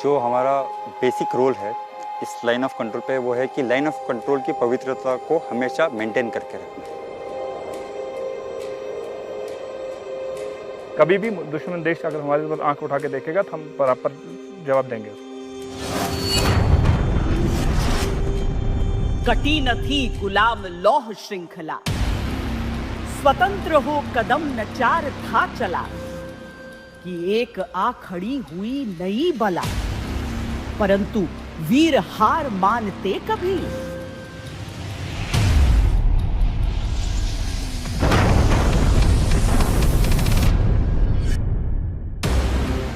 जो हमारा basic role है इस लाइन ऑफ कंट्रोल पे वो है कि लाइन ऑफ कंट्रोल की पवित्रता को हमेशा मेंटेन करके रखना। कभी भी दुश्मन देश अगर हमारे ऊपर आंख उठा के देखेगा तो हम बराबर जवाब देंगे। कटी न थी गुलाम लौह श्रृंखला, स्वतंत्र हो कदम न चार था चला, कि एक आ खड़ी हुई नई बला, परंतु वीर हार मानते कभी।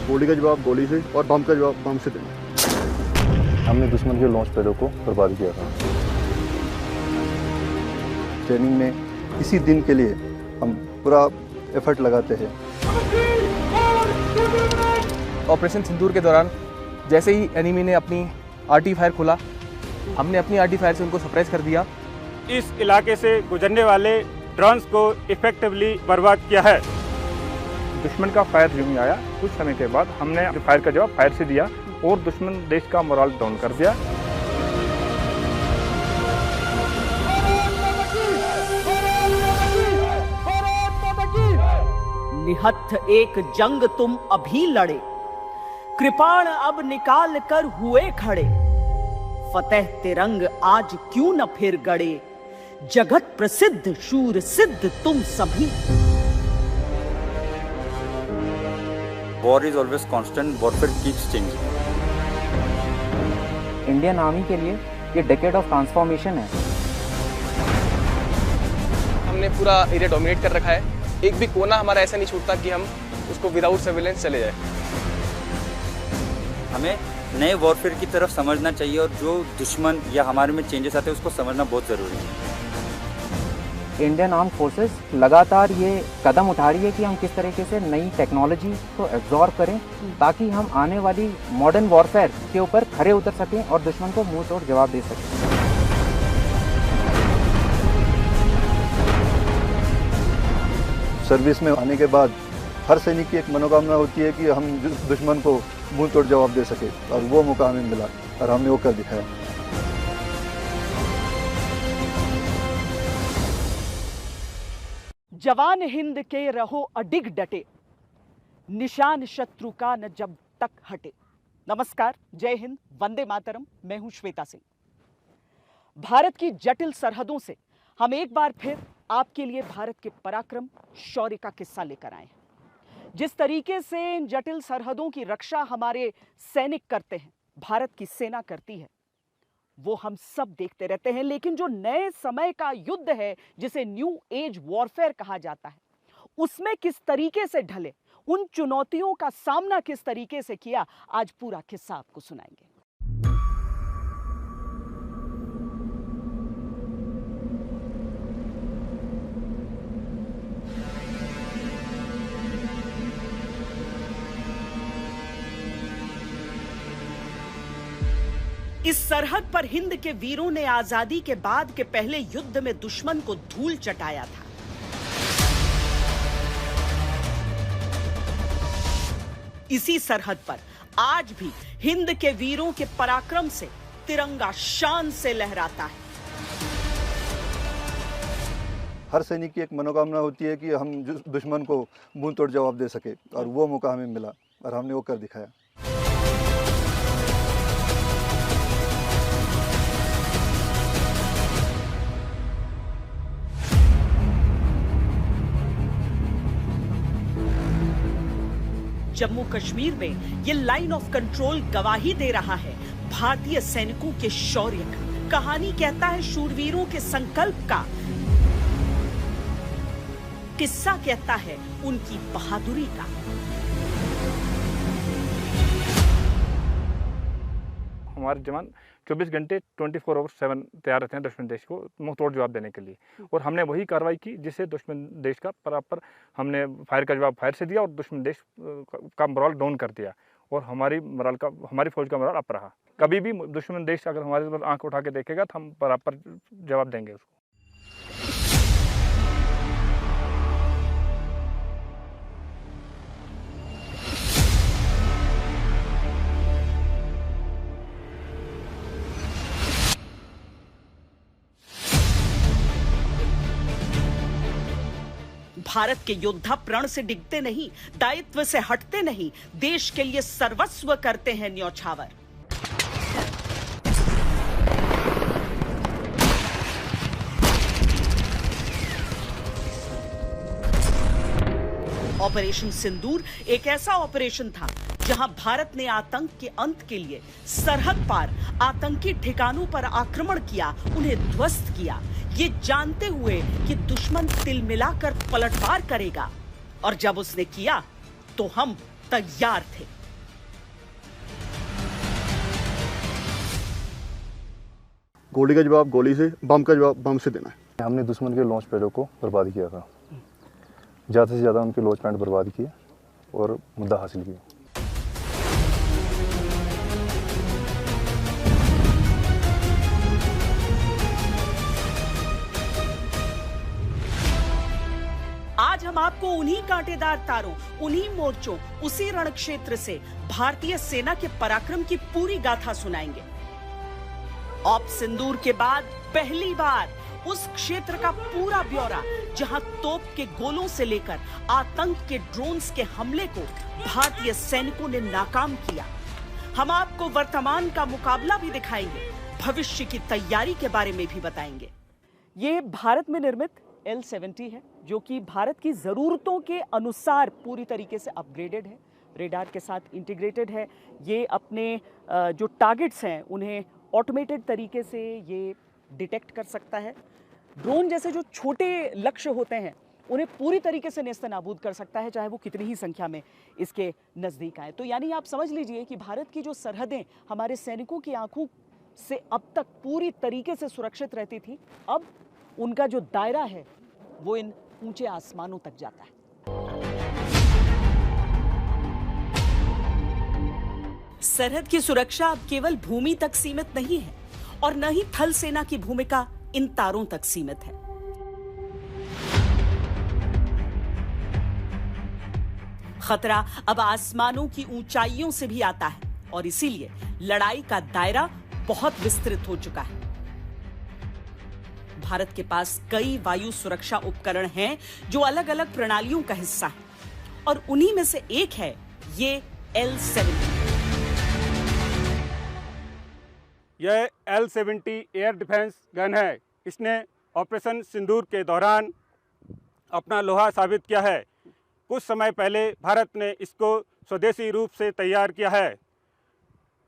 गोली का जवाब गोली से और बम का जवाब बम से देंगे। हमने दुश्मन के लॉन्च पैडों को बर्बाद किया था। ट्रेनिंग में इसी दिन के लिए हम पूरा एफर्ट लगाते हैं। ऑपरेशन सिंदूर के दौरान जैसे ही एनिमी ने अपनी आर्टी फायर खोला, हमने अपनी आर्टी फायर से उनको सप्रेस कर दिया। इस इलाके से गुजरने वाले ड्रोन्स को इफेक्टिवली बर्बाद किया है। दुश्मन का फायर यूं ही आया, कुछ समय के बाद हमने फायर का जवाब फायर से दिया और दुश्मन देश का मोराल डाउन कर दिया। निहत्थ एक जंग तुम अभी लड़े, कृपाण अब निकाल कर हुए खड़े, फतेह तिरंग आज क्यों न फिर गड़े, जगत प्रसिद्ध शूर सिद्ध तुम सभी। War is always constant, warfare keeps changing. Indian army के लिए ये डेकेड ऑफ ट्रांसफॉर्मेशन है। हमने पूरा एरिया डोमिनेट कर रखा है, एक भी कोना हमारा ऐसा नहीं छूटता कि हम उसको विदाउट सर्विलेंस चले जाए। हमें नए वॉरफेयर की तरफ समझना चाहिए और जो दुश्मन या हमारे में चेंजेस आते हैं उसको समझना बहुत ज़रूरी है। इंडियन आर्म फोर्सेस लगातार ये कदम उठा रही है कि हम किस तरीके से नई टेक्नोलॉजी को एब्जॉर्ब करें ताकि हम आने वाली मॉडर्न वॉरफेयर के ऊपर खरे उतर सकें और दुश्मन को मुंह तोड़ जवाब दे सकें। सर्विस में आने के बाद हर सैनिक की एक मनोकामना होती है कि हम दुश्मन को मुंह तोड़ जवाब दे सके, और वो मौका हमें मिला और हमने वो कर दिखाया। जवान हिंद के रहो अडिग डटे, निशान शत्रु का न जब तक हटे। नमस्कार, जय हिंद, वंदे मातरम। मैं हूं श्वेता सिंह। भारत की जटिल सरहदों से हम एक बार फिर आपके लिए भारत के पराक्रम शौर्य का किस्सा लेकर आए हैं। जिस तरीके से इन जटिल सरहदों की रक्षा हमारे सैनिक करते हैं, भारत की सेना करती है, वो हम सब देखते रहते हैं। लेकिन जो नए समय का युद्ध है, जिसे न्यू एज वॉरफेयर कहा जाता है, उसमें किस तरीके से ढले, उन चुनौतियों का सामना किस तरीके से किया, आज पूरा किस्सा आपको सुनाएंगे। इस सरहद पर हिंद के वीरों ने आजादी के बाद के पहले युद्ध में दुश्मन को धूल चटाया था। इसी सरहद पर आज भी हिंद के वीरों के पराक्रम से तिरंगा शान से लहराता है। हर सैनिक की एक मनोकामना होती है कि हम दुश्मन को मुंह तोड़ जवाब दे सके, और वो मौका हमें मिला और हमने वो कर दिखाया। जम्मू कश्मीर में ये लाइन ऑफ कंट्रोल गवाही दे रहा है भारतीय सैनिकों के शौर्य का। कहानी कहता है शूरवीरों के संकल्प का, किस्सा कहता है उनकी बहादुरी का। हमारे जवान 24 घंटे 24/7 तैयार रहते हैं दुश्मन देश को मुंह तोड़ जवाब देने के लिए, और हमने वही कार्रवाई की जिससे दुश्मन देश का बराबर हमने फायर का जवाब फायर से दिया और दुश्मन देश का मोराल डाउन कर दिया, और हमारी फौज का मोराल अप रहा। कभी भी दुश्मन देश अगर हमारे ऊपर आंख उठा के देखेगा तो हम बराबर जवाब देंगे उसको। भारत के योद्धा प्रण से डिगते नहीं, दायित्व से हटते नहीं, देश के लिए सर्वस्व करते हैं न्यौछावर। ऑपरेशन सिंदूर एक ऐसा ऑपरेशन था जहां भारत ने आतंक के अंत के लिए सरहद पार आतंकी ठिकानों पर आक्रमण किया, उन्हें ध्वस्त किया, ये जानते हुए कि दुश्मन तिलमिलाकर पलटवार करेगा। और जब उसने किया तो हम तैयार थे। गोली का जवाब गोली से, बम का जवाब बम से देना है। हमने दुश्मन के लॉन्च पैडों को बर्बाद किया था, ज़्यादा से ज़्यादा उनके लॉन्च पैड बर्बाद किए और मुद्दा हासिल किया। आज हम आपको उन्हीं कांटेदार तारों, उन्हीं मोर्चों, उसी रण क्षेत्र से भारतीय सेना के पराक्रम की पूरी गाथा सुनाएंगे। ऑप सिंदूर के बाद पहली बार उस क्षेत्र का पूरा ब्यौरा जहां तोप के गोलों से लेकर आतंक के ड्रोन्स के हमले को भारतीय सैनिकों ने नाकाम किया। हम आपको वर्तमान का मुकाबला भी दिखाएंगे, भविष्य की तैयारी के बारे में भी बताएंगे। ये भारत में निर्मित L-70 है, जो कि भारत की जरूरतों के अनुसार पूरी तरीके से अपग्रेडेड है, रेडार के साथ इंटीग्रेटेड है। ये अपने जो टारगेट्स हैं उन्हें ऑटोमेटेड तरीके से ये डिटेक्ट कर सकता है। ड्रोन जैसे जो छोटे लक्ष्य होते हैं उन्हें पूरी तरीके से नेस्तनाबूद कर सकता है, चाहे वो कितनी ही संख्या में इसके नज़दीक आए। तो यानी आप समझ लीजिए कि भारत की जो सरहदें हमारे सैनिकों की आंखों से अब तक पूरी तरीके से सुरक्षित रहती थी, अब उनका जो दायरा है वो इन ऊंचे आसमानों तक जाता है। सरहद की सुरक्षा अब केवल भूमि तक सीमित नहीं है और न ही थल सेना की भूमिका इन तारों तक सीमित है। खतरा अब आसमानों की ऊंचाइयों से भी आता है और इसीलिए लड़ाई का दायरा बहुत विस्तृत हो चुका है। भारत के पास कई वायु सुरक्षा उपकरण हैं जो अलग अलग प्रणालियों का हिस्सा हैं और उन्हीं में से एक है ये L-70। यह L-70 एयर डिफेंस गन है। इसने ऑपरेशन सिंदूर के दौरान अपना लोहा साबित किया है। कुछ समय पहले भारत ने इसको स्वदेशी रूप से तैयार किया है।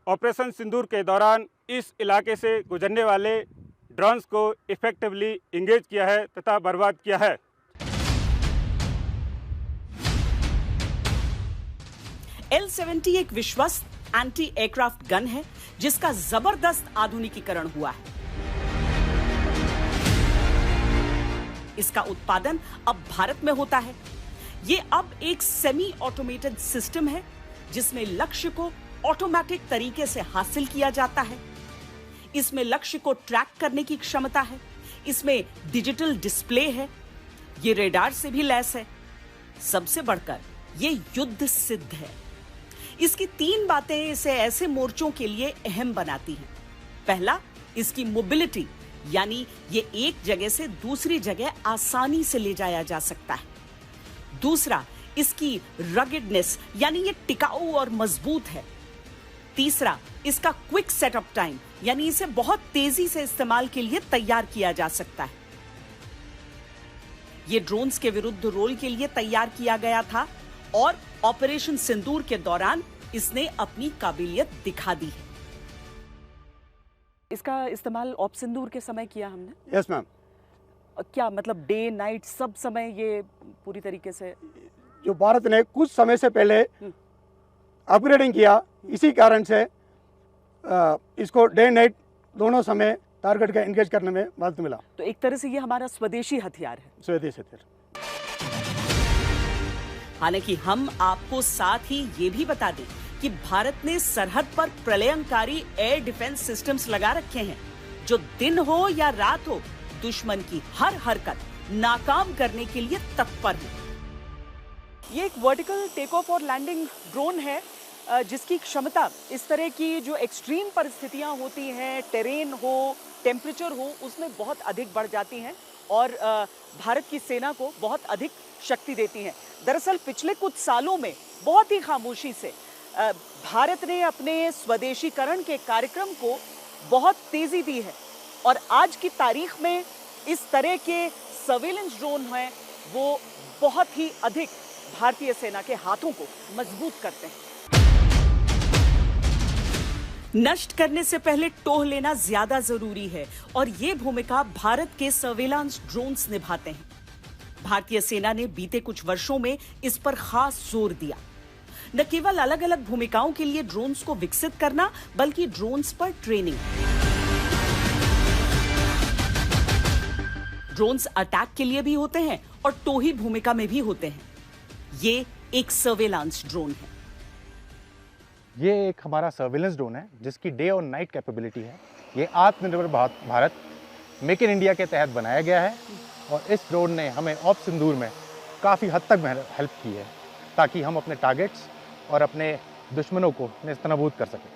ऑपरेशन सिंदूर के दौरान इस इलाके से गुजरने वाले ड्रोन्स को इफेक्टिवली इंगेज किया है तथा बर्बाद किया है। L-70 एक विश्वस्त एंटी एयरक्राफ्ट गन है जिसका जबरदस्त आधुनिकीकरण हुआ है। इसका उत्पादन अब भारत में होता है। ये अब एक सेमी ऑटोमेटेड सिस्टम है जिसमें लक्ष्य को ऑटोमेटिक तरीके से हासिल किया जाता है। इसमें लक्ष्य को ट्रैक करने की क्षमता है, इसमें डिजिटल डिस्प्ले है, ये रेडार से भी लैस है। सबसे बढ़कर ये युद्ध सिद्ध है। इसकी 3 बातें इसे ऐसे मोर्चों के लिए अहम बनाती हैं। पहला, इसकी मोबिलिटी, यानी ये एक जगह से दूसरी जगह आसानी से ले जाया जा सकता है। दूसरा, इसकी रगेडनेस, यानी ये टिकाऊ और मजबूत है। तीसरा, इसका क्विक सेटअप टाइम, यानी इसे बहुत तेजी से इस्तेमाल के लिए तैयार किया जा सकता है। ये ड्रोन्स के विरुद्ध रोल के लिए तैयार किया गया था और ऑपरेशन सिंदूर के दौरान इसने अपनी काबिलियत दिखा दी है। इसका इस्तेमाल ऑप सिंदूर के समय किया हमने। Yes ma'am. क्या मतलब डे नाइट सब समय ये पूरी तरीके से? जो भारत ने कुछ समय से पहले अपग्रेडिंग किया, इसी कारण से इसको डे नाइट दोनों समय टारगेट का एंगेज करने में मदद मिला। तो एक तरह से ये हमारा स्वदेशी हथियार है। स्वदेशी हथियार। हालांकि हम आपको साथ ही ये भी बता दें कि भारत ने सरहद पर प्रलयंकारी एयर डिफेंस सिस्टम्स लगा रखे हैं जो दिन हो या रात हो दुश्मन की हर हरकत नाकाम करने के लिए तत्पर है। ये एक वर्टिकल टेक ऑफ और लैंडिंग ड्रोन है जिसकी क्षमता इस तरह की जो एक्सट्रीम परिस्थितियां होती हैं, टेरेन हो, टेम्परेचर हो, उसमें बहुत अधिक बढ़ जाती हैं और भारत की सेना को बहुत अधिक शक्ति देती हैं। दरअसल पिछले कुछ सालों में बहुत ही खामोशी से भारत ने अपने स्वदेशीकरण के कार्यक्रम को बहुत तेजी दी है और आज की तारीख में इस तरह के सर्वेलेंस ड्रोन हैं वो बहुत ही अधिक भारतीय सेना के हाथों को मजबूत करते हैं। नष्ट करने से पहले टोह लेना ज्यादा जरूरी है और ये भूमिका भारत के सर्वेलांस ड्रोन्स निभाते हैं। भारतीय सेना ने बीते कुछ वर्षों में इस पर खास जोर दिया। न केवल अलग अलग भूमिकाओं के लिए ड्रोन्स को विकसित करना बल्कि ड्रोन्स पर ट्रेनिंग। ड्रोन्स अटैक के लिए भी होते हैं और टोही भूमिका में भी होते हैं। ये एक सर्वेलांस ड्रोन है। ये एक हमारा सर्वेलेंस ड्रोन है जिसकी डे और नाइट कैपेबिलिटी है। ये आत्मनिर्भर भारत मेक इन इंडिया के तहत बनाया गया है और इस ड्रोन ने हमें ऑपरेशन सिंदूर में काफ़ी हद तक हेल्प की है ताकि हम अपने टारगेट्स और अपने दुश्मनों को नेस्तनाबूद कर सकें।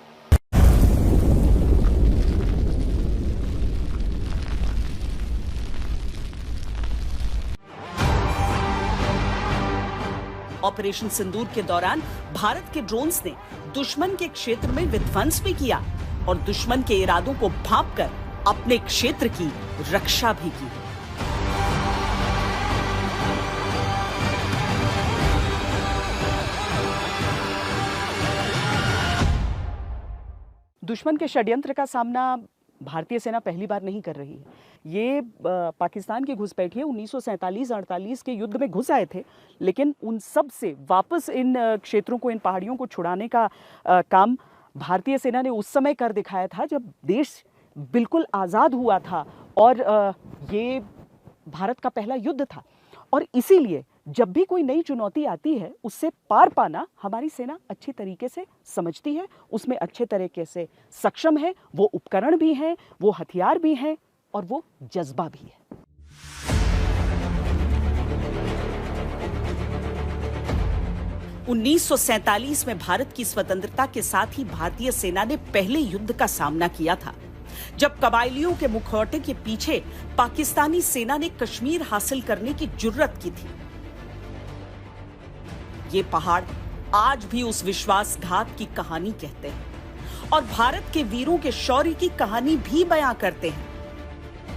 ऑपरेशन सिंदूर के दौरान भारत के ड्रोन्स ने दुश्मन के क्षेत्र में विध्वंस भी किया और दुश्मन के इरादों को भांपकर अपने क्षेत्र की रक्षा भी की। दुश्मन के षड्यंत्र का सामना भारतीय सेना पहली बार नहीं कर रही है। ये पाकिस्तान की घुसपैठिए 1947-48 के युद्ध में घुस आए थे, लेकिन उन सब से वापस इन क्षेत्रों को, इन पहाड़ियों को छुड़ाने का काम भारतीय सेना ने उस समय कर दिखाया था जब देश बिल्कुल आज़ाद हुआ था और ये भारत का पहला युद्ध था। और इसीलिए जब भी कोई नई चुनौती आती है उससे पार पाना हमारी सेना अच्छी तरीके से समझती है, उसमें अच्छे तरीके से सक्षम है। वो उपकरण भी हैं, वो हथियार भी हैं और वो जज्बा भी है। (1947) में भारत की स्वतंत्रता के साथ ही भारतीय सेना ने पहले युद्ध का सामना किया था जब कबायलियों के मुखौटे के पीछे पाकिस्तानी सेना ने कश्मीर हासिल करने की जुर्रत की थी। ये पहाड़ आज भी उस विश्वासघात की कहानी कहते हैं और भारत के वीरों के शौर्य की कहानी भी बयां करते हैं।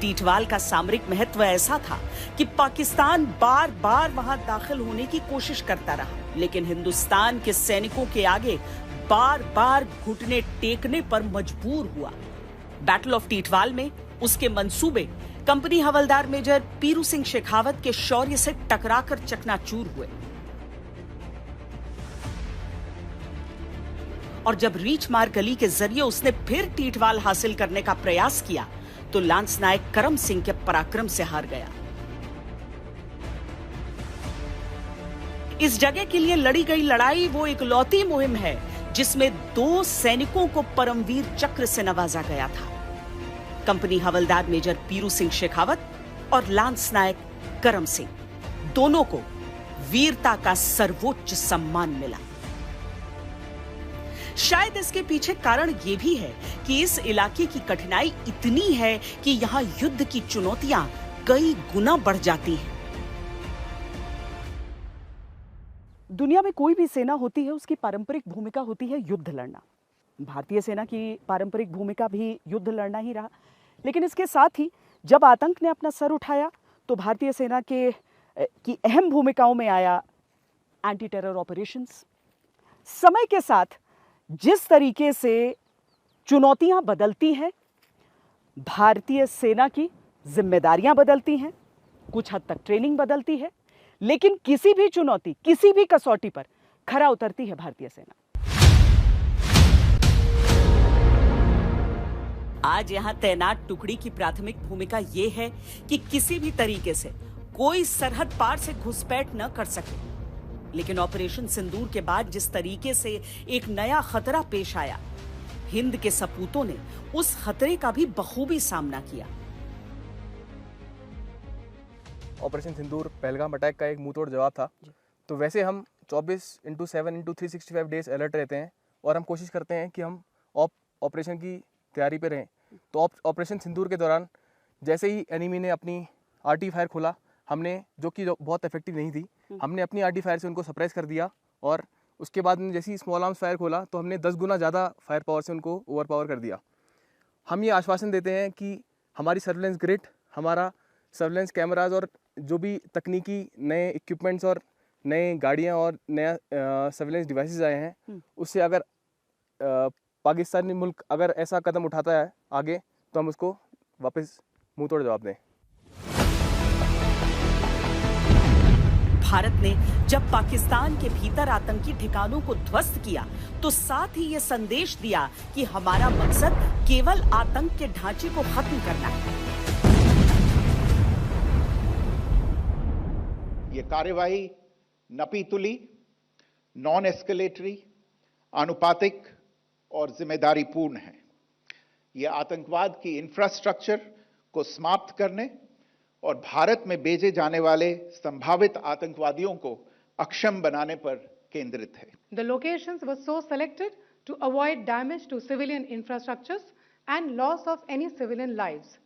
टीटवाल का सामरिक महत्व ऐसा था कि पाकिस्तान बार बार वहां दाखिल होने की कोशिश करता रहा, लेकिन हिंदुस्तान के सैनिकों के आगे बार बार घुटने टेकने पर मजबूर हुआ। बैटल ऑफ टीटवाल में उसके मंसूबे कंपनी हवलदार मेजर पीरू सिंह शेखावत के शौर्य से टकराकर चकनाचूर हुए और जब रीच मार गली के जरिए उसने फिर टीटवाल हासिल करने का प्रयास किया तो लांस नायक करम सिंह के पराक्रम से हार गया। इस जगह के लिए लड़ी गई लड़ाई वो इकलौती मुहिम है जिसमें 2 सैनिकों को परमवीर चक्र से नवाजा गया था। कंपनी हवलदार मेजर पीरू सिंह शेखावत और लांस नायक करम सिंह, दोनों को वीरता का सर्वोच्च सम्मान मिला। शायद इसके पीछे कारण यह भी है कि इस इलाके की कठिनाई इतनी है कि यहां युद्ध की चुनौतियां कई गुना बढ़ जाती हैं। दुनिया में कोई भी सेना होती है, उसकी पारंपरिक भूमिका होती है युद्ध लड़ना। भारतीय सेना की पारंपरिक भूमिका भी युद्ध लड़ना ही रहा, लेकिन इसके साथ ही जब आतंक ने अपना सर उठाया तो भारतीय सेना की अहम भूमिकाओं में आया एंटी टेरर ऑपरेशंस। समय के साथ जिस तरीके से चुनौतियां बदलती हैं, भारतीय सेना की जिम्मेदारियां बदलती हैं, कुछ हद तक ट्रेनिंग बदलती है, लेकिन किसी भी चुनौती, किसी भी कसौटी पर खरा उतरती है भारतीय सेना। आज यहां तैनात टुकड़ी की प्राथमिक भूमिका यह है कि किसी भी तरीके से कोई सरहद पार से घुसपैठ न कर सके। लेकिन ऑपरेशन सिंदूर के बाद जिस तरीके से एक नया खतरा पेश आया, हिंद के सपूतों ने उस खतरे का भी बखूबी सामना किया। ऑपरेशन सिंदूर पहलगाम अटैक का एक मुंहतोड़ जवाब था। तो वैसे हम 24/7/365 डेज अलर्ट रहते हैं और हम कोशिश करते हैं कि हम ऑपरेशन की तैयारी पे रहें। तो ऑपरेशन सिंदूर के दौरान जैसे ही एनिमी ने अपनी आर्टी फायर खोला, हमने जो कि बहुत इफेक्टिव नहीं थी, हमने अपनी आरडी फायर से उनको सप्रेस कर दिया और उसके बाद जैसे ही स्मॉल आर्म्स फायर खोला तो हमने 10 गुना ज़्यादा फायर पावर से उनको ओवर पावर कर दिया। हम ये आश्वासन देते हैं कि हमारी सर्वेलेंस ग्रिड, हमारा सर्वेलेंस कैमराज और जो भी तकनीकी नए इक्विपमेंट्स और नए गाड़ियाँ और नया सर्वेलेंस डिवाइसेस आए हैं, उससे अगर पाकिस्तानी मुल्क अगर ऐसा कदम उठाता है आगे तो हम उसको वापस मुंह तोड़ जवाब दें। भारत ने जब पाकिस्तान के भीतर आतंकी ठिकानों को ध्वस्त किया तो साथ ही ये संदेश दिया कि हमारा मकसद केवल आतंक के ढांचे को खत्म करना है। ये कार्यवाही नपीतुली, नॉन एस्केलेटरी, आनुपातिक और जिम्मेदारीपूर्ण है। ये आतंकवाद की इंफ्रास्ट्रक्चर को समाप्त करने और भारत में भेजे जाने वाले संभावित आतंकवादियों को अक्षम बनाने पर केंद्रित है। The locations were so selected to avoid damage to civilian infrastructures and loss of any civilian lives.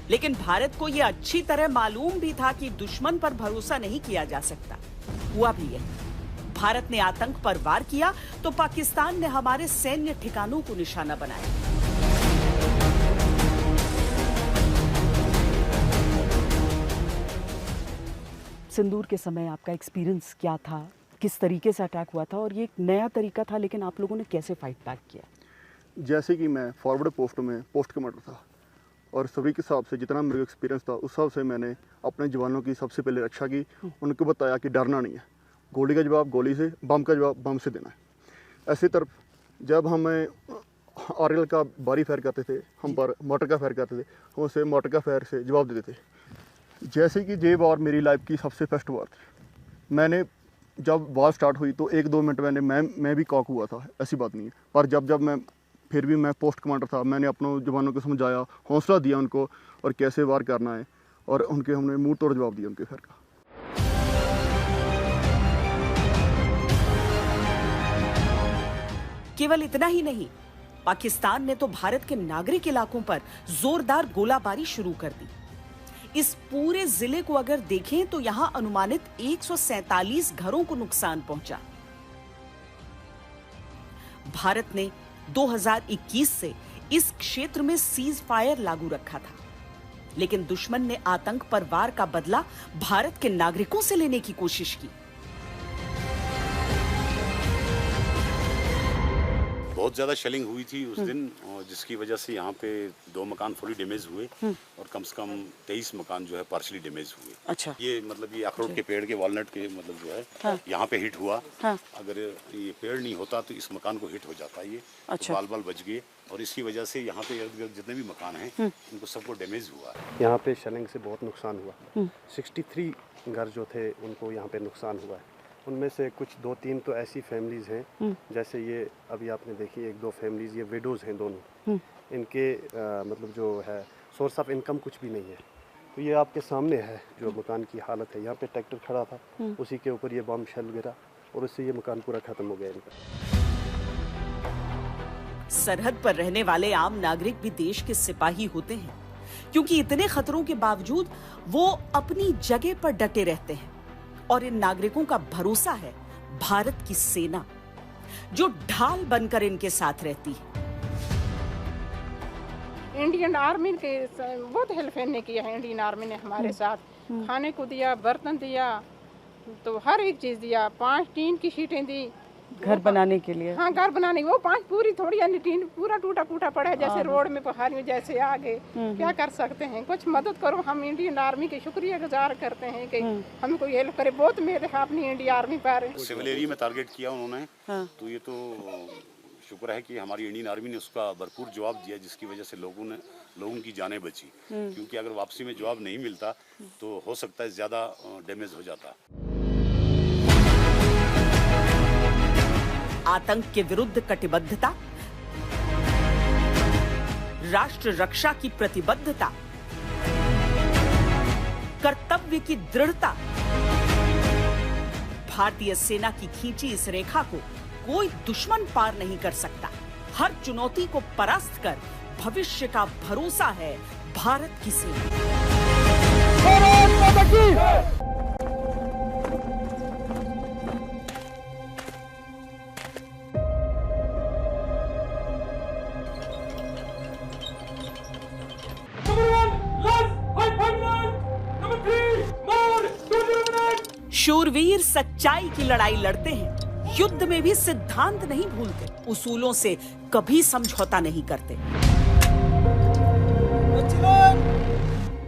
लेकिन भारत को यह अच्छी तरह मालूम भी था कि दुश्मन पर भरोसा नहीं किया जा सकता। हुआ भी है, भारत ने आतंक पर वार किया तो पाकिस्तान ने हमारे सैन्य ठिकानों को निशाना बनाया। सिंदूर के समय आपका एक्सपीरियंस क्या था, किस तरीके से अटैक हुआ था और ये एक नया तरीका था, लेकिन आप लोगों ने कैसे फाइट बैक किया? जैसे कि मैं फॉरवर्ड पोस्ट में पोस्ट कमांडर था और सभी के हिसाब से जितना मेरा एक्सपीरियंस था उस हिसाब से मैंने अपने जवानों की सबसे पहले रक्षा की। उनको बताया कि डरना नहीं है, गोली का जवाब गोली से, बम का जवाब बम से देना है। ऐसी तरफ जब हमें आरएल का बारी फायर करते थे, हम पर मोटर का फायर करते थे, हम उसे मोटर का फायर से जवाब देते थे। जैसे कि ये वार मेरी लाइफ की सबसे फर्स्ट वार थी। मैंने जब वार स्टार्ट हुई तो 1-2 मिनट मैं भी कॉक हुआ था, ऐसी बात नहीं है। पर जब मैं पोस्ट कमांडर था, मैंने अपनों जवानों को समझाया, हौसला दिया उनको और कैसे वार करना है और हमने मुंह तोड़ जवाब दिया उनके फायर का। केवल इतना ही नहीं, पाकिस्तान ने तो भारत के नागरिक इलाकों पर जोरदार गोलाबारी शुरू कर दी। इस पूरे जिले को अगर देखें तो यहां अनुमानित 147 घरों को नुकसान पहुंचा। भारत ने 2021 से इस क्षेत्र में सीज फायर लागू रखा था, लेकिन दुश्मन ने आतंक पर वार का बदला भारत के नागरिकों से लेने की कोशिश की। बहुत ज़्यादा शेलिंग हुई थी उस दिन, जिसकी वजह से यहाँ पे 2 मकान फुली डैमेज हुए और कम से कम 23 मकान जो है पार्शली डैमेज हुए। अच्छा। ये मतलब ये अखरोट के पेड़ के, वॉलनट के मतलब जो है यहाँ पे हिट हुआ। अगर ये पेड़ नहीं होता तो इस मकान को हिट हो जाता ये। अच्छा। तो बाल बच गए और इसकी वजह से यहाँ पे जितने भी मकान हैं उनको सबको डैमेज हुआ। यहाँ पे शेलिंग से बहुत नुकसान हुआ। 63 घर जो थे उनको यहाँ पे नुकसान हुआ है। उनमें से कुछ 2-3 तो ऐसी फैमिलीज़ हैं, जैसे ये अभी आपने देखी 1-2 फैमिलीज़, ये विडोज़ हैं दोनों। इनके मतलब जो है सोर्स ऑफ इनकम कुछ भी नहीं है। तो ये आपके सामने है जो मकान की हालत है। यहाँ पे ट्रैक्टर खड़ा था, उसी के ऊपर ये बम शेल गिरा और उससे ये मकान पूरा ख़त्म हो गया इनका। सरहद पर रहने वाले आम नागरिक भी देश के सिपाही होते हैं, क्योंकि इतने खतरों के बावजूद वो अपनी जगह पर डटे रहते हैं और इन नागरिकों का भरोसा है भारत की सेना, जो ढाल बनकर इनके साथ रहती है। इंडियन आर्मी के बहुत हेल्प इन्हें किया है। इंडियन आर्मी ने हमारे साथ खाने को दिया, बर्तन दिया, तो हर एक चीज दिया। 5 टीन की शीटें दी घर बनाने के लिए। हाँ, घर बनाने वो 5 पूरी थोड़ी यानी टीन पूरा टूटा फूटा पड़ा है, जैसे रोड में पहाड़ियों जैसे आ गए। क्या कर सकते हैं, कुछ मदद करो। हम इंडियन आर्मी के शुक्रिया गुजार करते हैं कि हमें कोई हेल्प करे। बहुत उम्मीद है अपनी इंडियन आर्मी पर। सिविल एरिया में टारगेट किया उन्होंने, तो ये तो शुक्र है कि हमारी इंडियन आर्मी ने उसका भरपूर जवाब दिया, जिसकी वजह से लोगों की जानें बची। क्योंकि अगर वापसी में जवाब नहीं मिलता तो हो सकता है ज्यादा डैमेज हो जाता। आतंक के विरुद्ध कटिबद्धता, राष्ट्र रक्षा की प्रतिबद्धता, कर्तव्य की दृढ़ता, भारतीय सेना की खींची इस रेखा को कोई दुश्मन पार नहीं कर सकता। हर चुनौती को परास्त कर भविष्य का भरोसा है भारत की सेना। भारत माता की। शूरवीर सच्चाई की लड़ाई लड़ते हैं, युद्ध में भी सिद्धांत नहीं भूलते, उसूलों से कभी समझौता नहीं करते।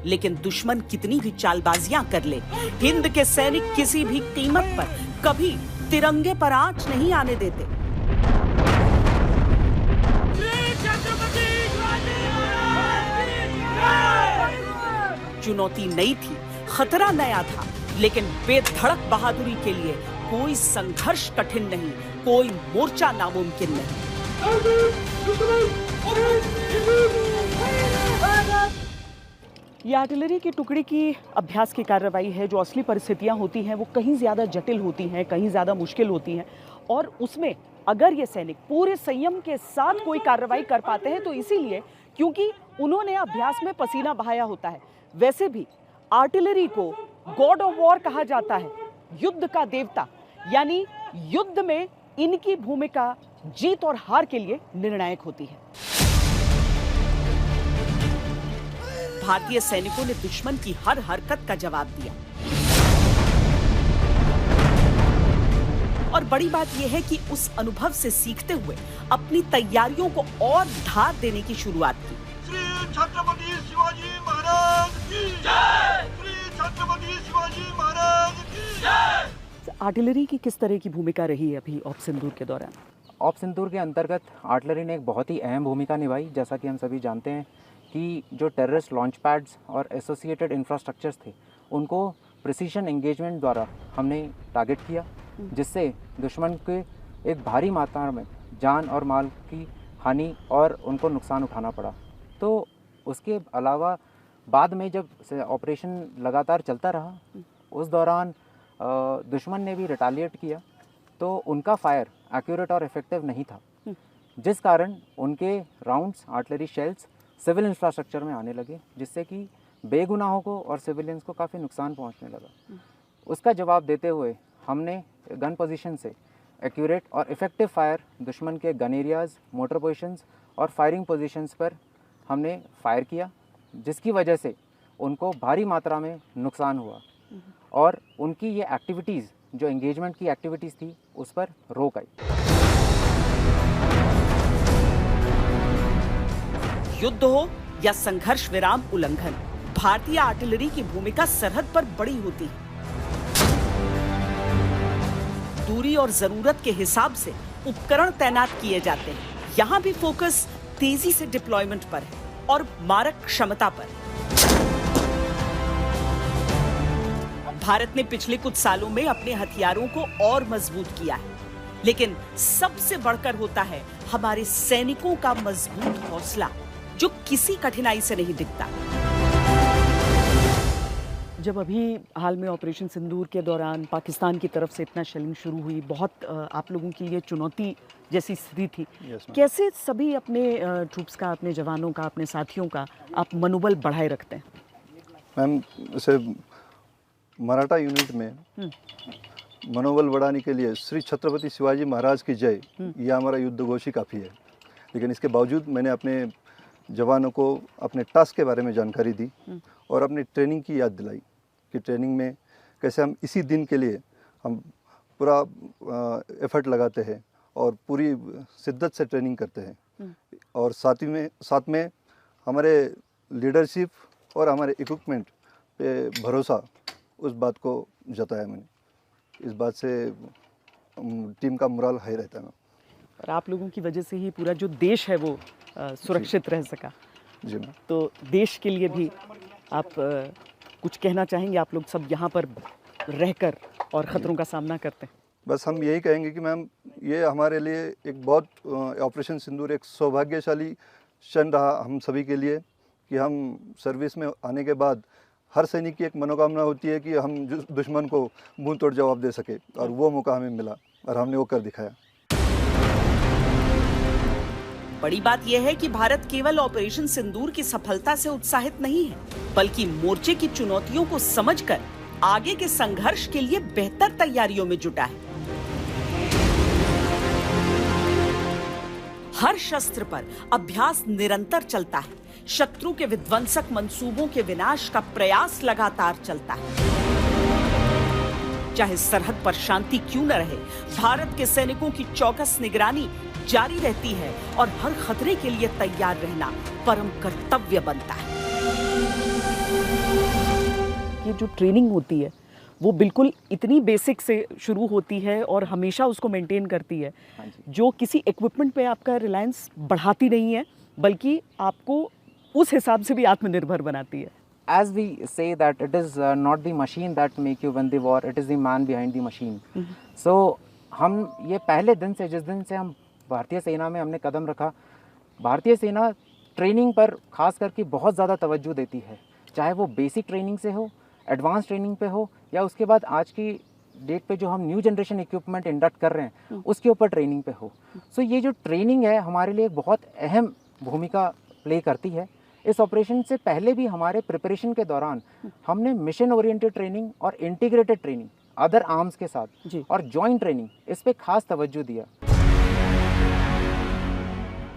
लेकिन दुश्मन कितनी भी चालबाजियां कर ले, हिंद के सैनिक किसी भी कीमत पर कभी तिरंगे पर आंच नहीं आने देते। चुनौती नई थी, खतरा नया था, लेकिन बेधड़क बहादुरी के लिए कोई संघर्ष कठिन नहीं, कोई मोर्चा नामुमकिन नहीं। ये आर्टिलरी की टुकड़ी की अभ्यास की कार्रवाई है। जो असली परिस्थितियां होती हैं वो कहीं ज़्यादा जटिल होती हैं, कहीं ज़्यादा मुश्किल होती हैं, और उसमें अगर ये सैनिक पूरे संयम के साथ कोई कार्रवाई कर पाते हैं तो इसीलिए क्योंकि उन्होंने अभ्यास में पसीना बहाया होता है। वैसे भी आर्टिलरी को गॉड ऑफ वॉर कहा जाता है, युद्ध का देवता, यानी युद्ध में इनकी भूमिका जीत और हार के लिए निर्णायक होती है। भारतीय सैनिकों ने दुश्मन की हर हरकत का जवाब दिया, और बड़ी बात यह है कि उस अनुभव से सीखते हुए अपनी तैयारियों को और धार देने की शुरुआत की। श्री छत्रपति शिवाजी महाराज की जय। श्री छत्रपति शिवाजी महाराज की जय। आर्टिलरी की किस तरह की भूमिका रही है अभी ऑप सिंदूर के दौरान? ऑप सिंदूर के अंतर्गत आर्टिलरी ने एक बहुत ही अहम भूमिका निभाई। जैसा कि हम सभी जानते हैं कि जो टेररिस्ट लॉन्च पैड्स और एसोसिएटेड इंफ्रास्ट्रक्चर्स थे, उनको प्रिसीशन एंगेजमेंट द्वारा हमने टारगेट किया, जिससे दुश्मन के एक भारी मात्रा में जान और माल की हानि और उनको नुकसान उठाना पड़ा। तो उसके अलावा बाद में जब ऑपरेशन लगातार चलता रहा, उस दौरान दुश्मन ने भी रिटालिएट किया, तो उनका फायर एक्यूरेट और इफेक्टिव नहीं था, जिस कारण उनके rounds, artillery shells civil infrastructure में आने लगे, जिससे कि बेगुनाहों को और सिविलियंस को काफ़ी नुकसान पहुंचने लगा। उसका जवाब देते हुए हमने गन पोजीशन से एक्यूरेट और इफेक्टिव फायर दुश्मन के गन एरियाज़, मोटर पोजीशंस और फायरिंग पोजीशंस पर हमने फायर किया, जिसकी वजह से उनको भारी मात्रा में नुकसान हुआ और उनकी ये एक्टिविटीज़, जो एंगेजमेंट की एक्टिविटीज़ थी, उस पर रोक आई। युद्ध हो या संघर्ष विराम उल्लंघन, भारतीय आर्टिलरी की भूमिका सरहद पर बड़ी होती है। दूरी और जरूरत के हिसाब से उपकरण तैनात किए जाते हैं। यहाँ भी फोकस तेजी से डिप्लॉयमेंट पर है और मारक क्षमता पर। भारत ने पिछले कुछ सालों में अपने हथियारों को और मजबूत किया है, लेकिन सबसे बढ़कर होता है हमारे सैनिकों का मजबूत हौसला, जो किसी कठिनाई से नहीं दिखता। जब अभी हाल में ऑपरेशन सिंदूर के दौरान पाकिस्तान की तरफ से इतना शेलिंग शुरू हुई, बहुत आप लोगों के लिए चुनौती जैसी स्थिति थी, कैसे सभी अपने ट्रूप्स का, अपने जवानों का, अपने साथियों का आप मनोबल बढ़ाए रखते हैं? मैम, जैसे मराठा यूनिट में मनोबल बढ़ाने के लिए श्री छत्रपति शिवाजी महाराज की जय, यह हमारा युद्ध घोष ही काफ़ी है। लेकिन इसके बावजूद मैंने अपने जवानों को अपने टास्क के बारे में जानकारी दी और अपनी ट्रेनिंग की याद दिलाई कि ट्रेनिंग में कैसे हम इसी दिन के लिए हम पूरा एफर्ट लगाते हैं और पूरी शिद्दत से ट्रेनिंग करते हैं। और साथ में हमारे लीडरशिप और हमारे इक्विपमेंट पे भरोसा, उस बात को जताया मैंने। इस बात से टीम का मोरल हाई रहता है। और आप लोगों की वजह से ही पूरा जो देश है वो सुरक्षित रह सका। जी मैम। तो देश के लिए भी आप कुछ कहना चाहेंगे? आप लोग सब यहाँ पर रहकर और ख़तरों का सामना करते हैं। बस हम यही कहेंगे कि मैम, ये हमारे लिए एक बहुत ऑपरेशन सिंदूर एक सौभाग्यशाली क्षण रहा हम सभी के लिए कि हम सर्विस में आने के बाद हर सैनिक की एक मनोकामना होती है कि हम दुश्मन को मुंह तोड़ जवाब दे सके, और वो मौका हमें मिला और हमने वो कर दिखाया। बड़ी बात यह है कि भारत केवल ऑपरेशन सिंदूर की सफलता से उत्साहित नहीं है, बल्कि मोर्चे की चुनौतियों को समझकर आगे के संघर्ष के लिए बेहतर तैयारियों में जुटा है। हर शस्त्र पर अभ्यास निरंतर चलता है, शत्रु के विध्वंसक मंसूबों के विनाश का प्रयास लगातार चलता है। चाहे सरहद पर शांति क्यों न रहे, भारत के सैनिकों की चौकस निगरानी जारी रहती है और हर खतरे के लिए तैयार रहना परम कर्तव्य बनता है। ये जो ट्रेनिंग होती है वो बिल्कुल इतनी बेसिक से शुरू होती है और हमेशा उसको मेंटेन करती है, जो किसी इक्विपमेंट पे आपका रिलायंस बढ़ाती नहीं है, बल्कि आपको उस हिसाब से भी आत्मनिर्भर बनाती है। As we say that it is not the machine that make you win the war, it is the man behind the machine. So हम ये पहले दिन से, जिस दिन से हम भारतीय सेना में हमने कदम रखा, भारतीय सेना ट्रेनिंग पर खास करके बहुत ज़्यादा तवज्जो देती है, चाहे वो बेसिक ट्रेनिंग से हो, एडवांस ट्रेनिंग पे हो, या उसके बाद आज की डेट पे जो हम न्यू जनरेशन इक्विपमेंट इंडक्ट कर रहे हैं उसके ऊपर ट्रेनिंग पे हो। सो ये जो ट्रेनिंग है हमारे लिए एक बहुत अहम भूमिका प्ले करती है। इस ऑपरेशन से पहले भी हमारे प्रिपरेशन के दौरान हमने मिशन ओरिएंटेड ट्रेनिंग और इंटीग्रेटेड ट्रेनिंग अदर आर्म्स के साथ और जॉइंट ट्रेनिंग, इस पे खास तवज्जो दिया।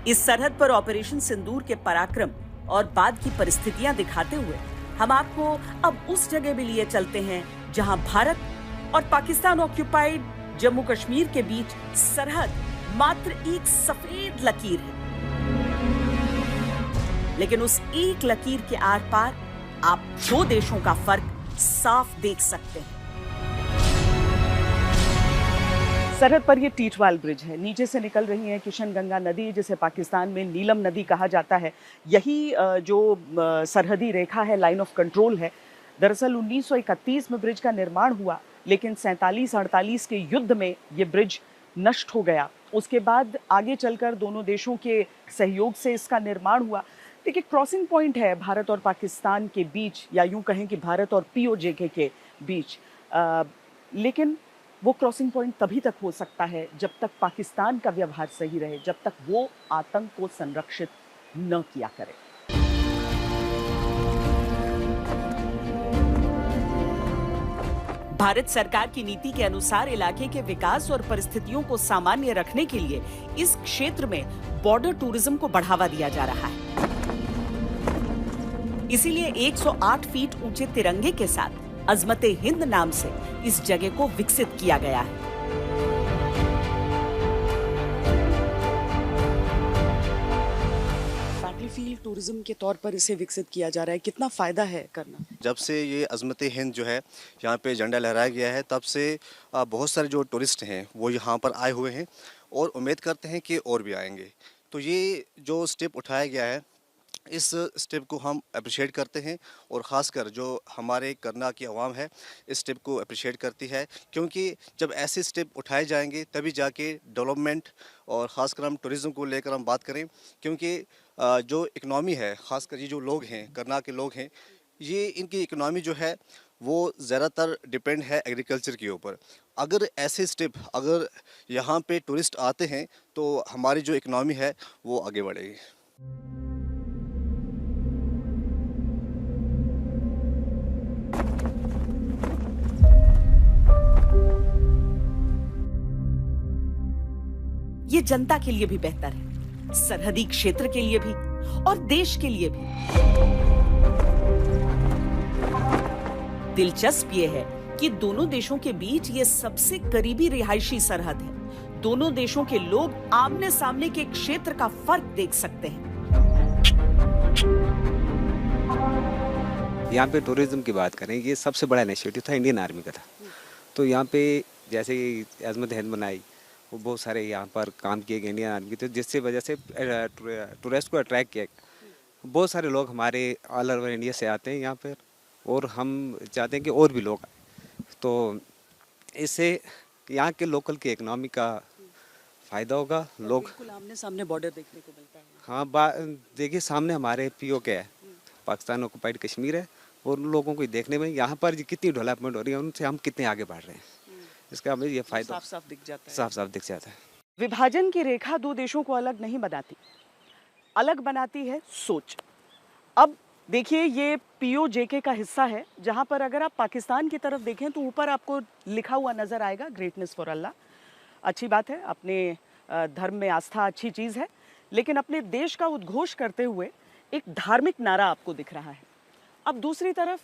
इस सरहद पर ऑपरेशन सिंदूर के पराक्रम और बाद की परिस्थितियां दिखाते हुए हम आपको अब उस जगह भी लिए चलते हैं जहां भारत और पाकिस्तान ऑक्यूपाइड जम्मू कश्मीर के बीच सरहद मात्र एक सफेद लकीर है, लेकिन उस एक लकीर के आर पार आप दो देशों का फर्क साफ देख सकते हैं। सरहद पर ये टीटवाल ब्रिज है, नीचे से निकल रही है किशनगंगा नदी, जिसे पाकिस्तान में नीलम नदी कहा जाता है। यही जो सरहदी रेखा है, लाइन ऑफ कंट्रोल है। दरअसल 1931 में ब्रिज का निर्माण हुआ, लेकिन 47-48 के युद्ध में ये ब्रिज नष्ट हो गया। उसके बाद आगे चलकर दोनों देशों के सहयोग से इसका निर्माण हुआ। देखिए, क्रॉसिंग पॉइंट है भारत और पाकिस्तान के बीच, या यूं कहें कि भारत और POJK के बीच, लेकिन वो क्रॉसिंग पॉइंट तभी तक हो सकता है जब तक पाकिस्तान का व्यवहार सही रहे, जब तक वो आतंक को संरक्षित न किया करे। भारत सरकार की नीति के अनुसार इलाके के विकास और परिस्थितियों को सामान्य रखने के लिए इस क्षेत्र में बॉर्डर टूरिज्म को बढ़ावा दिया जा रहा है। इसीलिए 108 फीट ऊंचे तिरंगे के साथ अजमते हिंद नाम से इस जगह को विकसित किया गया है। बैटलफील्ड टूरिज्म के तौर पर इसे विकसित किया जा रहा है, कितना फायदा है करना? जब से ये अजमते हिंद जो है यहाँ पे झंडा लहराया गया है, तब से बहुत सारे जो टूरिस्ट हैं वो यहाँ पर आए हुए हैं और उम्मीद करते हैं कि और भी आएंगे। तो ये जो स्टेप उठाया गया है, इस स्टेप को हम अप्रिशिएट करते हैं और ख़ासकर जो हमारे करना की आवाम है इस स्टेप को अप्रिशिएट करती है, क्योंकि जब ऐसे स्टेप उठाए जाएंगे तभी जाके डेवलपमेंट और ख़ासकर हम टूरिज़्म को लेकर हम बात करें, क्योंकि जो इकनॉमी है, ख़ासकर ये जो लोग हैं, करना के लोग हैं, ये इनकी इकनॉमी जो है वो ज़्यादातर डिपेंड है एग्रीकल्चर के ऊपर। अगर ऐसे स्टेप अगर यहाँ पे टूरिस्ट आते हैं तो हमारी जो इकनॉमी है वो आगे बढ़ेगी। ये जनता के लिए भी बेहतर है, सरहदी क्षेत्र के लिए भी और देश के लिए भी। दिलचस्प ये है कि दोनों देशों के बीच ये सबसे करीबी रिहायशी सरहद है। दोनों देशों के लोग आमने सामने के क्षेत्र का फर्क देख सकते हैं। यहाँ पे टूरिज्म की बात करें, ये सबसे बड़ा इनिशिएटिव था इंडियन आर्मी का था। तो यहाँ पे जैसे अजमत हिंद बनाई, वो बहुत सारे यहाँ पर काम किए गए इंडियन आर्मी के, तो जिससे वजह से टूरिस्ट को अट्रैक्ट किया। बहुत सारे लोग हमारे ऑल ओवर इंडिया से आते हैं यहाँ पर और हम चाहते हैं कि और भी लोग आए, तो इससे यहाँ के लोकल की इकनॉमी का फ़ायदा होगा। लोग आमने सामने बॉर्डर देखने को मिलता है। हाँ, देखिए सामने हमारे POK है, पाकिस्तान ऑक्युपाइड कश्मीर है, और उन लोगों को देखने में यहाँ पर कितनी डेवलपमेंट हो रही है, उनसे हम कितने आगे बढ़ रहे हैं, इसका हमें ये फ़ायदा साफ साफ दिख जाता है। साफ साफ दिख जाता है। विभाजन की रेखा दो देशों को अलग नहीं बनाती, अलग बनाती है सोच। अब देखिए ये POJK का हिस्सा है, जहाँ पर अगर आप पाकिस्तान की तरफ देखें तो ऊपर आपको लिखा हुआ नज़र आएगा ग्रेटनेस फॉर अल्लाह। अच्छी बात है, अपने धर्म में आस्था अच्छी चीज़ है, लेकिन अपने देश का उद्घोष करते हुए एक धार्मिक नारा आपको दिख रहा है। अब दूसरी तरफ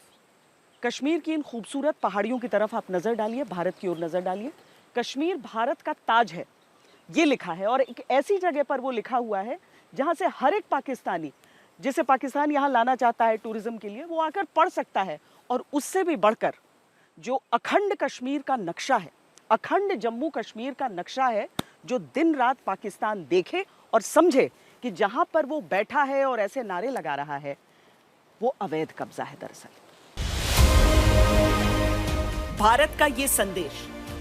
कश्मीर की इन खूबसूरत पहाड़ियों की तरफ आप नज़र डालिए, भारत की ओर नज़र डालिए। कश्मीर भारत का ताज है, ये लिखा है, और एक ऐसी जगह पर वो लिखा हुआ है जहाँ से हर एक पाकिस्तानी, जिसे पाकिस्तान यहाँ लाना चाहता है टूरिज्म के लिए, वो आकर पढ़ सकता है। और उससे भी बढ़कर जो अखंड कश्मीर का नक्शा है, अखंड जम्मू कश्मीर का नक्शा है, जो दिन रात पाकिस्तान देखे और समझे कि जहाँ पर वो बैठा है और ऐसे नारे लगा रहा है, वो अवैध कब्जा है दरअसल। भारत का ये संदेश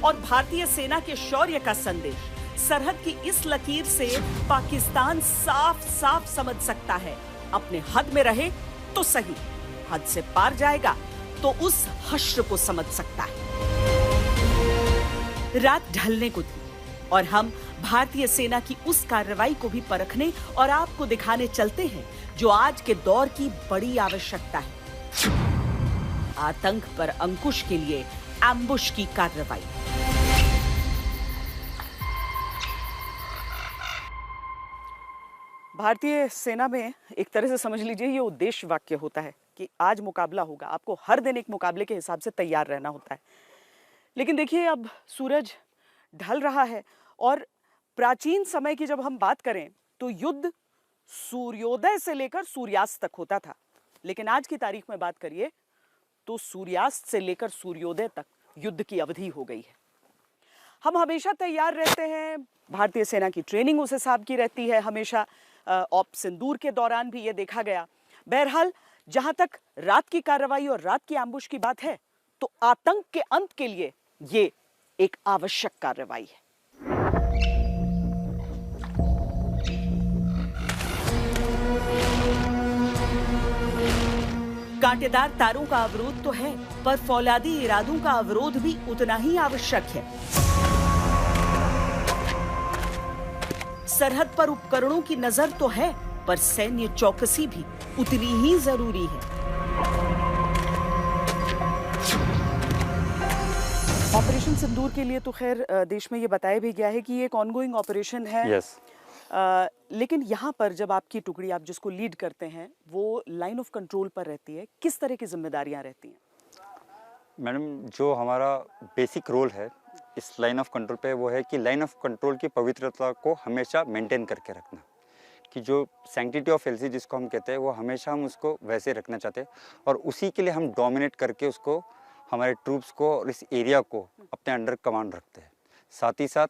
और भारतीय सेना के शौर्य का संदेश सरहद की इस लकीर से पाकिस्तान साफ साफ समझ सकता है, अपने हद में रहे तो सही, हद से पार जाएगा तो उस हश्र को समझ सकता है। रात ढलने को थी और हम भारतीय सेना की उस कार्रवाई को भी परखने और आपको दिखाने चलते हैं जो आज के दौर की बड़ी आवश्यकता है, आतंक पर अंकुश के लिए एम्बुश की कार्रवाई। भारतीय सेना में एक तरह से समझ लीजिए ये उद्देश्य वाक्य होता है कि आज मुकाबला होगा, आपको हर दिन एक मुकाबले के हिसाब से तैयार रहना होता है। लेकिन देखिए अब सूरज ढल रहा है और प्राचीन समय की जब हम बात करें तो युद्ध सूर्योदय से लेकर सूर्यास्त तक होता था, लेकिन आज की तारीख में बात करिए तो सूर्यास्त से लेकर सूर्योदय तक युद्ध की अवधि हो गई है। हम हमेशा तैयार रहते हैं, भारतीय सेना की ट्रेनिंग उस हिसाब की रहती है, हमेशा ऑपरेशन सिंदूर के दौरान भी ये देखा गया। बहरहाल जहां तक रात की कार्रवाई और रात की एम्बुश की बात है तो आतंक के अंत के लिए ये एक आवश्यक कार्रवाई है। कांटेदार तारों का अवरोध तो है, पर फौलादी इरादों का अवरोध भी उतना ही आवश्यक है। सरहद पर उपकरणों की नजर तो है, पर सैन्य चौकसी भी उतनी ही जरूरी है। ऑपरेशन सिंदूर के लिए तो खैर देश में ये बताया भी गया है कि ये एक ऑनगोइंग ऑपरेशन है। यस। लेकिन यहाँ पर जब आपकी टुकड़ी, आप जिसको लीड करते हैं, वो लाइन ऑफ कंट्रोल पर रहती है, किस तरह की जिम्मेदारियां रहती हैं? मैडम, जो हमारा बेसिक रोल है इस लाइन ऑफ कंट्रोल पे वो है कि लाइन ऑफ कंट्रोल की पवित्रता को हमेशा मेंटेन करके रखना, कि जो सैंक्टिटी ऑफ एलसी जिसको हम कहते हैं वो हमेशा हम उसको वैसे रखना चाहते हैं, और उसी के लिए हम डोमिनेट करके उसको, हमारे ट्रूप्स को और इस एरिया को अपने अंडर कमांड रखते हैं। साथ ही साथ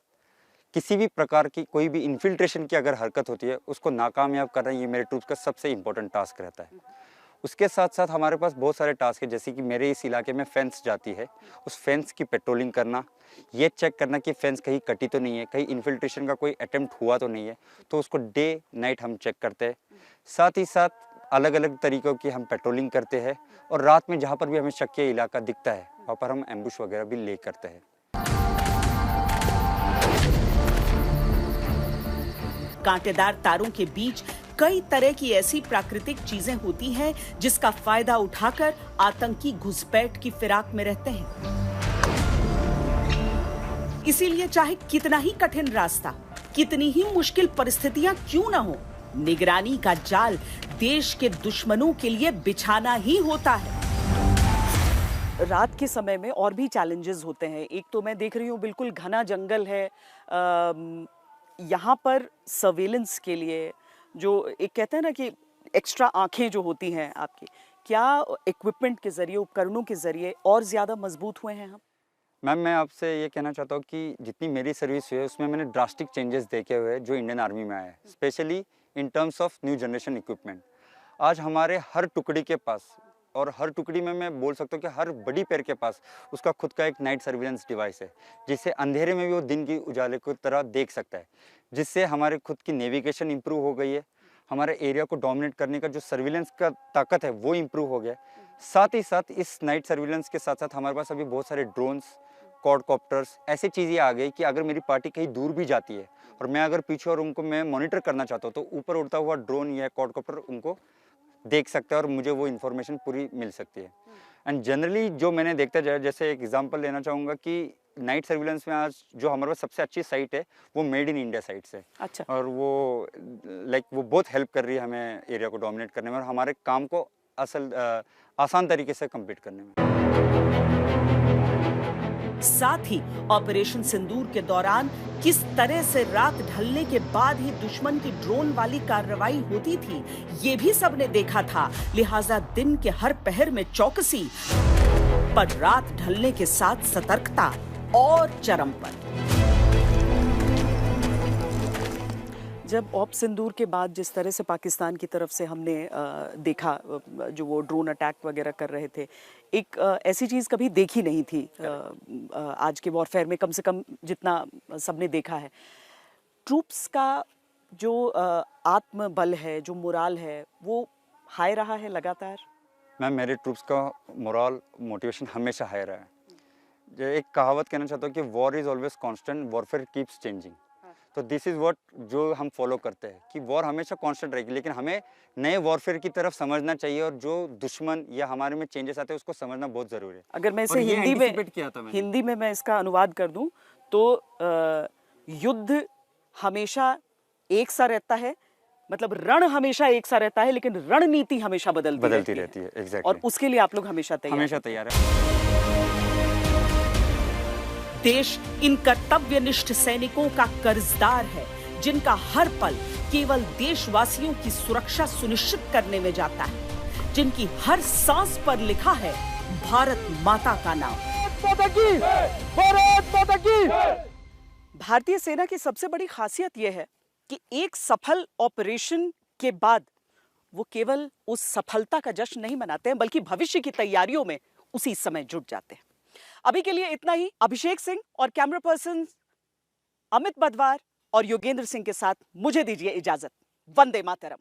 किसी भी प्रकार की कोई भी इन्फिल्ट्रेशन की अगर हरकत होती है उसको नाकामयाब करना, ये मेरे ट्रूप्स का सबसे इम्पोर्टेंट टास्क रहता है। उसके साथ साथ हमारे पास बहुत सारे टास्क है, जैसे कि मेरे इस इलाके में फेंस जाती है, उस फेंस की पेट्रोलिंग करना, ये चेक करना कि फेंस कहीं कटी तो नहीं है, कहीं इन्फिल्ट्रेशन का कोई अटेम्प्ट हुआ तो नहीं है, तो उसको डे नाइट हम चेक करते हैं। साथ ही साथ अलग अलग तरीक़ों की हम पेट्रोलिंग करते हैं, और रात में जहाँ पर भी हमें शक्य इलाका दिखता है वहाँ पर हम एम्बुश वगैरह भी ले करते हैं। कांटेदार तारों के बीच कई तरह की ऐसी प्राकृतिक चीजें होती हैं जिसका फायदा उठाकर आतंकी घुसपैठ की फिराक में रहते हैं। इसीलिए चाहे कितना ही कठिन रास्ता, कितनी ही मुश्किल परिस्थितियां क्यों न हो, निगरानी का जाल देश के दुश्मनों के लिए बिछाना ही होता है। रात के समय में और भी चैलेंजेस होते हैं। एक तो मैं देख रही हूँ बिल्कुल घना जंगल है, यहाँ पर सर्वेलेंस के लिए जो एक कहते हैं ना कि एक्स्ट्रा आंखें जो होती हैं आपकी, क्या इक्विपमेंट के जरिए, उपकरणों के जरिए और ज़्यादा मजबूत हुए हैं हम? मैम, मैं आपसे ये कहना चाहता हूँ कि जितनी मेरी सर्विस हुई है उसमें मैंने ड्रास्टिक चेंजेस देखे हुए हैं जो इंडियन आर्मी में आए हैं, specially in terms of new generation equipment. आज हमारे हर टुकड़ी के पास, और हर टुकड़ी में मैं बोल सकता हूँ कि हर बड़ी पैर के पास उसका खुद का एक नाइट सर्विलेंस डिवाइस है, जिससे अंधेरे में भी वो दिन की उजाले की तरह देख सकता है, जिससे हमारे खुद की नेविगेशन इंप्रूव हो गई है, हमारे एरिया को डोमिनेट करने का जो सर्विलेंस का ताकत है वो इंप्रूव हो गया है। साथ ही साथ इस नाइट सर्विलेंस के साथ साथ हमारे पास अभी बहुत सारे ड्रोन्स, क्वाडकॉप्टर्स, ऐसी चीज़ें आ गई कि अगर मेरी पार्टी कहीं दूर भी जाती है और मैं अगर पीछे और उनको मैं मॉनिटर करना चाहता हूँ तो ऊपर उड़ता हुआ ड्रोन या क्वाडकॉप्टर उनको देख सकता है और मुझे वो इन्फॉर्मेशन पूरी मिल सकती है। एंड जनरली जो मैंने देखता जाए, जैसे एक एग्जांपल लेना चाहूँगा कि नाइट सर्विलेंस में आज जो हमारे पास सबसे अच्छी साइट है वो मेड इन इंडिया साइट से। अच्छा। और वो वो बहुत हेल्प कर रही है हमें एरिया को डोमिनेट करने में और हमारे काम को आसान तरीके से कंप्लीट करने में। साथ ही ऑपरेशन सिंदूर के दौरान किस तरह से रात ढलने के बाद ही दुश्मन की ड्रोन वाली कार्रवाई होती थी ये भी सबने देखा था। लिहाजा दिन के हर पहर में चौकसी, पर रात ढलने के साथ सतर्कता और चरम पर। जब ऑप सिंदूर के बाद जिस तरह से पाकिस्तान की तरफ से हमने देखा जो वो ड्रोन अटैक वगैरह कर रहे थे, एक ऐसी चीज़ कभी देखी नहीं थी आज के वॉरफेयर में, कम से कम जितना सबने देखा है। ट्रूप्स का जो आत्मबल है, जो मोराल है, वो हाई रहा है लगातार। मैम, मेरे ट्रूप्स का मोराल मोटिवेशन हमेशा हाई रहा है। जो एक कहावत कहना चाहता हूँ कि war is always constant, warfare keeps changing. तो दिस इज़ व्हाट जो हम फॉलो करते हैं कि वॉर हमेशा कांस्टेंट रहेगी, लेकिन हमें नए वॉरफेयर की तरफ समझना चाहिए और जो दुश्मन या हमारे में चेंजेस आते हैं उसको समझना बहुत ज़रूरी है। अगर मैं इसे हिंदी में मैं इसका अनुवाद कर दूं तो युद्ध हमेशा एक सा रहता है, मतलब रण हमेशा एक सा रहता है, लेकिन रणनीति हमेशा बदलती रहती है। एग्जैक्टली। और उसके लिए आप लोग हमेशा तैयार है। देश इन कर्तव्यनिष्ठ सैनिकों का कर्जदार है जिनका हर पल केवल देशवासियों की सुरक्षा सुनिश्चित करने में जाता है, जिनकी हर सांस पर लिखा है भारत माता का नाम। भारतीय सेना की सबसे बड़ी खासियत यह है कि एक सफल ऑपरेशन के बाद वो केवल उस सफलता का जश्न नहीं मनाते हैं, बल्कि भविष्य की तैयारियों में उसी समय जुट जाते हैं। अभी के लिए इतना ही। अभिषेक सिंह और कैमरा पर्सन अमित बदवार और योगेंद्र सिंह के साथ मुझे दीजिए इजाजत। वंदे मातरम।